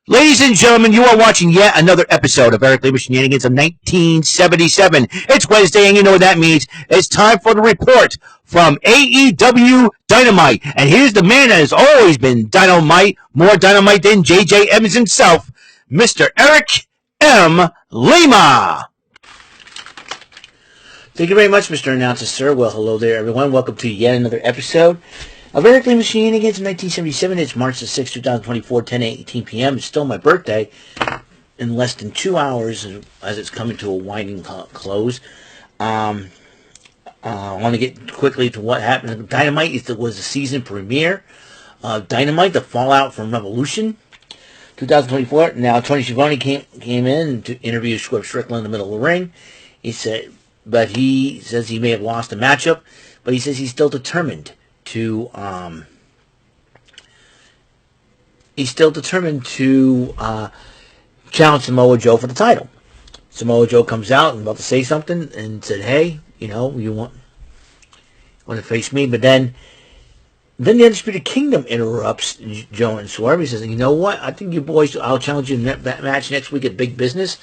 Ladies and gentlemen, you are watching yet another episode of Lima Shenanigans of 1977. It's Wednesday, and you know what that means. It's time for the report from AEW Dynamite. And here's the man that has always been Dynamite, more Dynamite than J.J. Evans himself, Mr. Eric M. Lima. Thank you very much, Mr. Announcer, sir. Well, hello there, everyone. Welcome to yet another episode of Lima Shenanigans in 1977. It's March the 6th, 2024, 10:18 p.m. It's still my birthday in less than 2 hours as it's coming to a winding close. I want to get quickly to what happened. Dynamite was the season premiere of Dynamite, the fallout from Revolution 2024. Now, Tony Schiavone came in to interview Swerve Strickland in the middle of the ring. He says he may have lost the matchup, but he says he's still determined to challenge Samoa Joe for the title. Samoa Joe comes out and about to say something and said, "Hey, you want to face me?" But then the Undisputed Kingdom interrupts Joe and Swerve. He says, "You know what? I think you boys, I'll challenge you in that match next week at Big Business.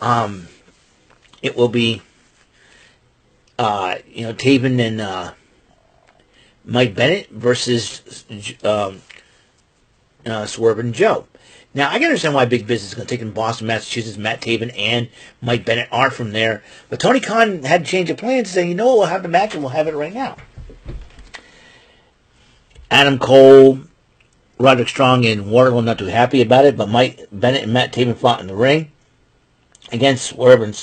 It will be, Taven and Mike Bennett versus Swerve and Joe." Now, I can understand why Big Business is going to take in Boston, Massachusetts. Matt Taven and Mike Bennett are from there. But Tony Khan had to change the plan to say, you know what, we'll have the match and we'll have it right now. Adam Cole, Roderick Strong, and Wardlow not too happy about it, but Mike Bennett and Matt Taven fought in the ring against Swerve and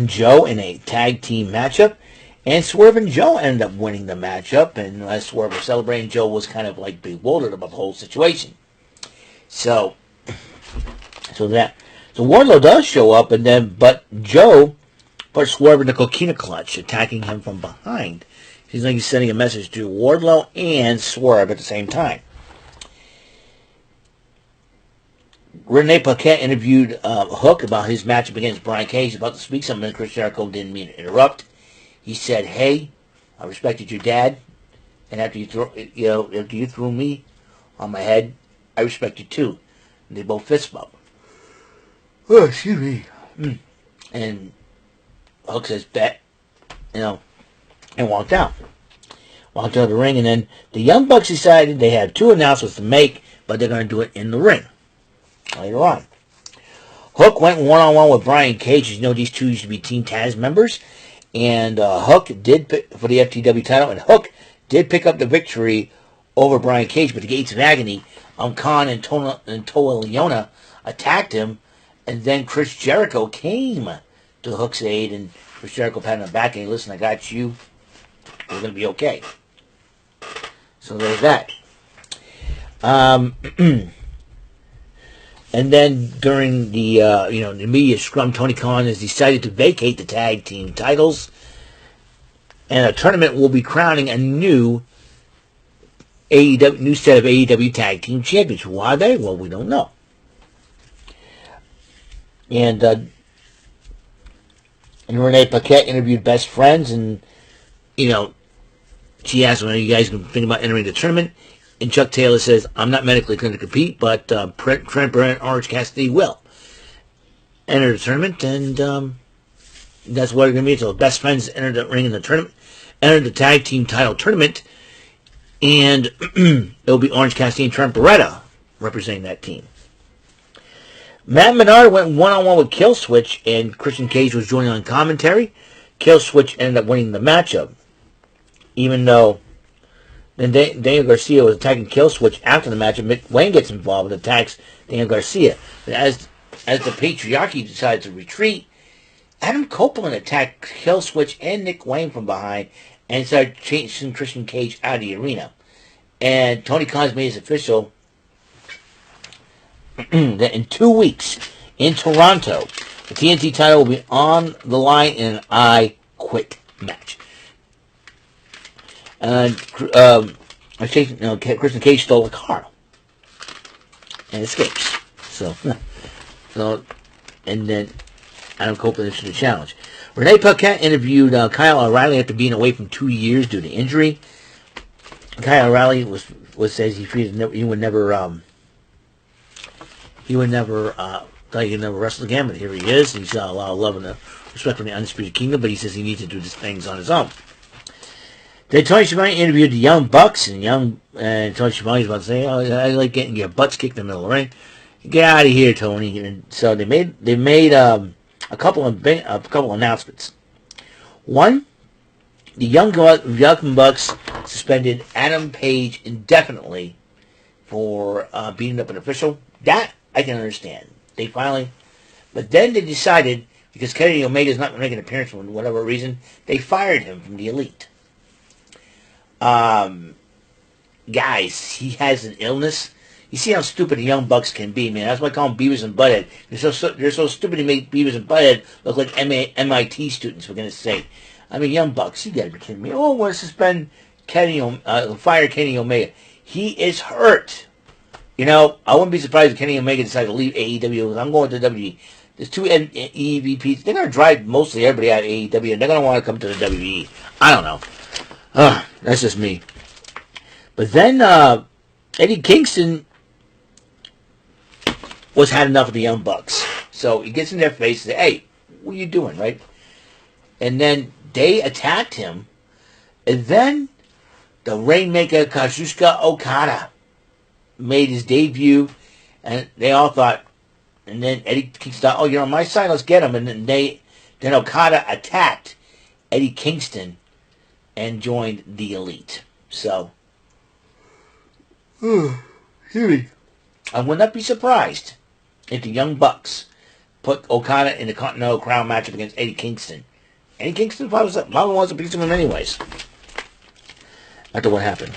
Joe in a tag team matchup. And Swerve and Joe ended up winning the matchup, and as Swerve was celebrating, Joe was kind of like bewildered about the whole situation. So Wardlow does show up, but Joe puts Swerve in the coquina clutch, attacking him from behind. Seems like he's sending a message to Wardlow and Swerve at the same time. Renee Paquette interviewed Hook about his matchup against Brian Cage. About to speak something, Chris Jericho didn't mean to interrupt. He said, "Hey, I respected your dad, and after you threw me on my head, I respect you too." And they both fist bump. Oh, excuse me. And Hook says, "Bet," and walked out. Walked out of the ring, and then the Young Bucks decided they have two announcements to make, but they're going to do it in the ring later on. Hook went one-on-one with Brian Cage. You know, these two used to be Team Taz members. And Hook did pick for the FTW title, and Hook did pick up the victory over Brian Cage. But the Gates of Agony, Khan and Toa Leona attacked him, and then Chris Jericho came to Hook's aid, and Chris Jericho patted him on the back and, "Listen, I got you. We're going to be okay." So there's that. And then during the media scrum, Tony Khan has decided to vacate the tag team titles, and a tournament will be crowning a new set of AEW tag team champions. Who are they? Well, we don't know. And Renee Paquette interviewed Best Friends, and she asked, "When are you guys going to think about entering the tournament?" And Chuck Taylor says, "I'm not medically going to compete, but Trent Barrett and Orange Cassidy will enter the tournament," and that's what it's going to be. So Best Friends entered the ring in the tournament, entered the tag team title tournament, and it'll be Orange Cassidy and Trent Barretta representing that team. Matt Menard went one-on-one with Killswitch, and Christian Cage was joining on commentary. Killswitch ended up winning the matchup, even though then Daniel Garcia was attacking Killswitch after the match, and Mick Wayne gets involved and attacks Daniel Garcia. But as the Patriarchy decides to retreat, Adam Copeland attacked Killswitch and Nick Wayne from behind and started chasing Christian Cage out of the arena. And Tony Khan's made it official that in 2 weeks in Toronto, the TNT title will be on the line in an I Quit match. Christian Cage stole a car and escapes. So, and then Adam Copeland issued a challenge. Renee Paquette interviewed Kyle O'Reilly after being away from 2 years due to injury. Kyle O'Reilly says he would never he would never thought he could never wrestle again, but here he is. He's got a lot of love and respect for the Undisputed Kingdom, but he says he needs to do these things on his own. Then Tony Schiavone interviewed the Young Bucks, and Tony Schiavone's about to say, "Oh, I like getting your butts kicked in the middle of the ring. Get out of here, Tony." And so they made a couple of announcements. One, the Young Bucks suspended Adam Page indefinitely for beating up an official. That I can understand. But then they decided, because Kenny Omega's not going to make an appearance for whatever reason, they fired him from the Elite. Guys, he has an illness. You see how stupid the Young Bucks can be, man. That's why I call them Beavis and Butthead. They're so stupid to make Beavis and Butthead look like MIT students, for goodness sake. I mean, Young Bucks, you gotta be kidding me. Oh, want to suspend fire Kenny Omega. He is hurt. You know, I wouldn't be surprised if Kenny Omega decided to leave AEW. I'm going to WWE. There's two EVPs. They're going to drive mostly everybody out of AEW, and they're going to want to come to the WWE. I don't know. That's just me. But then Eddie Kingston had enough of the Young Bucks. So he gets in their face and says, "Hey, what are you doing, right?" And then they attacked him. And then the Rainmaker Kazuchika Okada made his debut, and they all thought, and then Eddie Kingston thought, "Oh, you're on my side, let's get him." And then Okada attacked Eddie Kingston and joined the Elite. So, I would not be surprised if the Young Bucks put Okada in the Continental Crown matchup against Eddie Kingston. Eddie Kingston probably wants to beat him anyways, after what happened.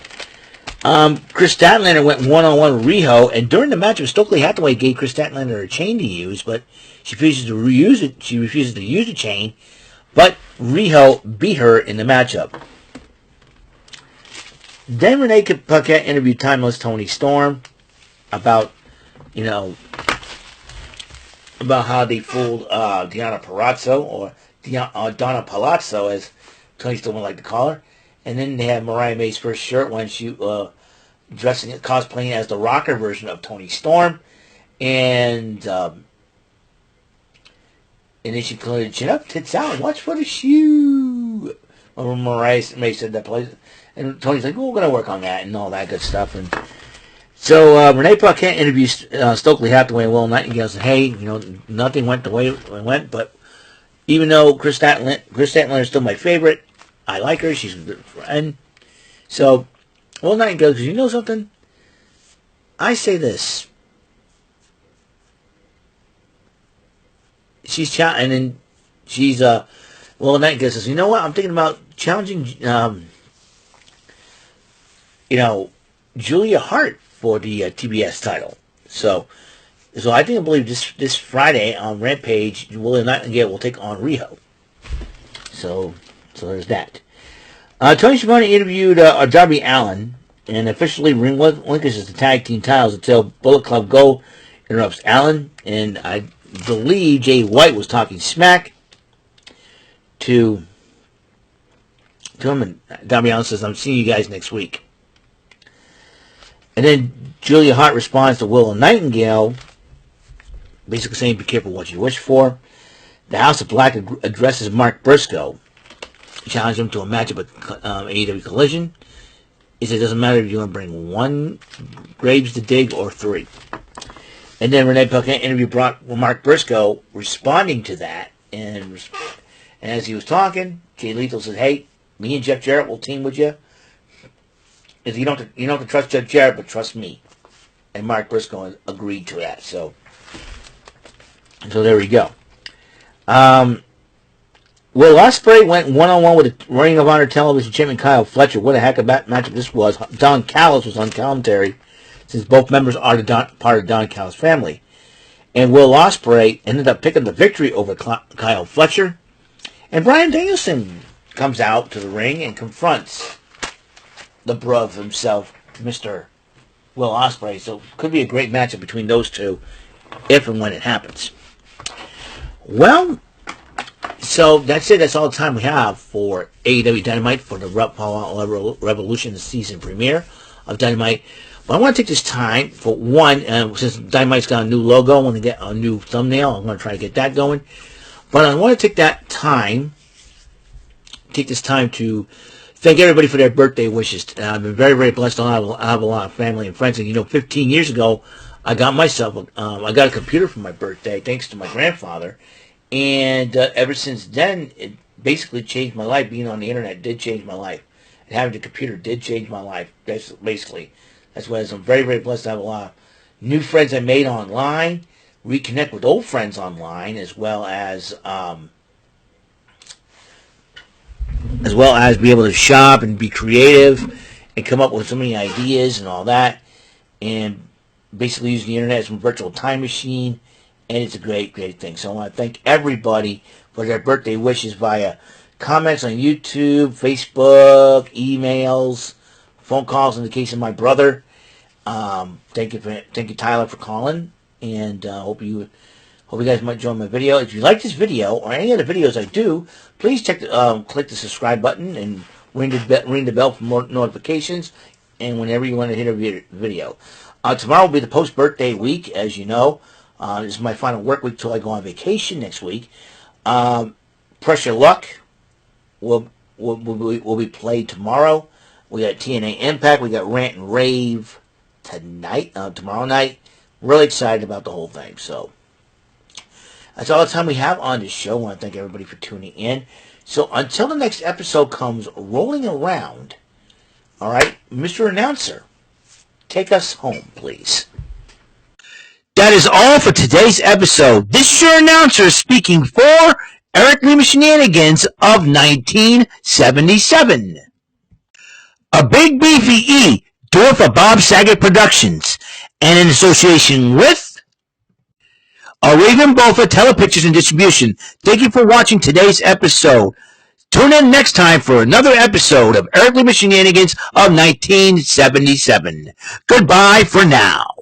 Chris Statlander went one-on-one with Riho, and during the match, Stokely Hathaway gave Chris Statlander a chain to use, but she refuses to use it. She refuses to use the chain, but Riho beat her in the matchup. Then Renee Paquette interviewed Timeless Tony Storm about how they fooled Deonna Purrazzo, or Donna Palazzo, as Tony Storm would like to call her. And then they had Mariah May's first shirt when she cosplaying as the rocker version of Tony Storm, and then she called chin up, tits out, watch for the shoe. When Mariah May said that place, and Tony's like, "Well, we're gonna work on that," and all that good stuff. And so Renee Paquette interviewed Stokely Hathaway and Will Nightingale, said, "Hey, nothing went the way it went, but even though Chris Statlander is still my favorite, I like her. She's a good friend." So, Will Nightingale goes, "You know something? I say this. And then she's, Will Nightingale says, "You know what? I'm thinking about challenging, Julia Hart for the TBS title." So I believe this Friday on Rampage, Will Nightingale will take on Riho. So there's that. Tony Schiavone interviewed Darby Allin and officially relinquishes the tag team titles until Bullet Club Gold interrupts Allin, and I believe Jay White was talking smack to him, and Darby Allin says, "I'm seeing you guys next week." And then Julia Hart responds to Will Nightingale, basically saying, "Be careful what you wish for." The House of Black addresses Mark Briscoe. He challenged him to a matchup at AEW Collision. He said, "It doesn't matter if you want to bring one graves to dig or three." And then Renee Paquette interviewed Mark Briscoe responding to that. And as he was talking, Jay Lethal said, "Hey, me and Jeff Jarrett will team with you. You don't have to trust Jeff Jarrett, but trust me." And Mark Briscoe agreed to that. So there we go. Will Ospreay went one-on-one with the Ring of Honor television champion Kyle Fletcher. What a heck of a matchup this was. Don Callis was on commentary, since both members are part of Don Callis' family. And Will Ospreay ended up picking the victory over Kyle Fletcher. And Bryan Danielson comes out to the ring and confronts the bruv himself, Mr. Will Ospreay. So it could be a great matchup between those two, if and when it happens. Well, so that's it. That's all the time we have for AEW Dynamite for the Fall Out Revolution season premiere of Dynamite. But I want to take this time for one, since Dynamite's got a new logo, I want to get a new thumbnail. I'm going to try to get that going. But I want to take this time to thank everybody for their birthday wishes. I've been very, very blessed. I have a lot of family and friends. And, 15 years ago, I got a computer for my birthday, thanks to my grandfather. And ever since then, it basically changed my life. Being on the internet did change my life. And having a computer did change my life, basically. That's why I'm very, very blessed to have a lot of new friends I made online, reconnect with old friends online, as well as be able to shop and be creative and come up with so many ideas and all that, and basically use the internet as a virtual time machine, and it's a great, great thing. So I want to thank everybody for their birthday wishes via comments on YouTube, Facebook, emails, phone calls in the case of my brother. Thank you, Tyler, for calling, and hope you guys might enjoy my video. If you like this video or any other videos I do, please click the subscribe button and ring the bell for more notifications. And whenever you want to hit a video, tomorrow will be the post-birthday week, as you know. This is my final work week till I go on vacation next week. Pressure Luck will be played tomorrow. We got TNA Impact. We got Rant and Rave tomorrow night. Really excited about the whole thing. So that's all the time we have on this show. I want to thank everybody for tuning in. So until the next episode comes rolling around, all right, Mr. Announcer, take us home, please. That is all for today's episode. This is your announcer speaking for Eric Lima Shenanigans of 1977. A Big Beefy E, doing for Bob Saget Productions, and in association with Raven Bofa Telepictures and Distribution. Thank you for watching today's episode. Tune in next time for another episode of Eric Lima Shenanigans of 1977. Goodbye for now.